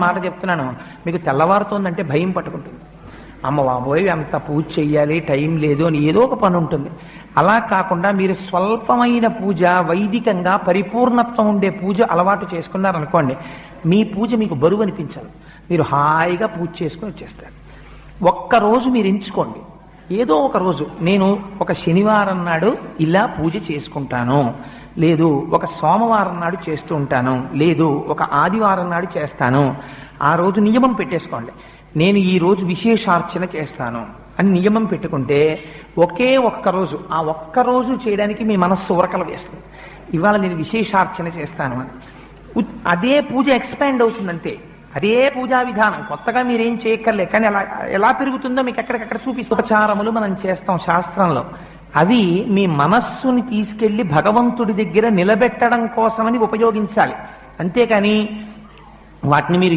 మాట చెప్తున్నాను, మీకు తెల్లవారుతోందంటే భయం పట్టుకుంటుంది. అమ్మ బాబోయ్ అంత పూజ చెయ్యాలి, టైం లేదు అని ఏదో ఒక పని ఉంటుంది. అలా కాకుండా మీరు స్వల్పమైన పూజ, వైదికంగా పరిపూర్ణత్వం ఉండే పూజ అలవాటు చేసుకున్నారనుకోండి, మీ పూజ మీకు బరువు అనిపించాలి. మీరు హాయిగా పూజ చేసుకుని వచ్చేస్తారు. ఒక్కరోజు మీరు ఎంచుకోండి, ఏదో ఒక రోజు నేను ఒక శనివారం నాడు ఇలా పూజ చేసుకుంటాను, లేదు ఒక సోమవారం నాడు చేస్తూ ఉంటాను, లేదు ఒక ఆదివారం నాడు చేస్తాను. ఆ రోజు నియమం పెట్టేసుకోండి, నేను ఈ రోజు విశేషార్చన చేస్తాను అని నియమం పెట్టుకుంటే ఒకే ఒక్కరోజు, ఆ ఒక్కరోజు చేయడానికి మీ మనస్సు ఉరకలు వేస్తుంది. ఇవాళ నేను విశేషార్చన చేస్తాను అని అదే పూజ ఎక్స్పాండ్ అవుతుందంటే, అదే పూజా విధానం కొత్తగా మీరేం చేయక్కర్లే. కానీ అలా ఎలా పెరుగుతుందో మీకు ఎక్కడికక్కడ చూపిస్తూ ఉపచారములు మనం చేస్తాం శాస్త్రంలో. అవి మీ మనస్సుని తీసుకెళ్లి భగవంతుడి దగ్గర నిలబెట్టడం కోసమని ఉపయోగించాలి. అంతేకాని వాటిని మీరు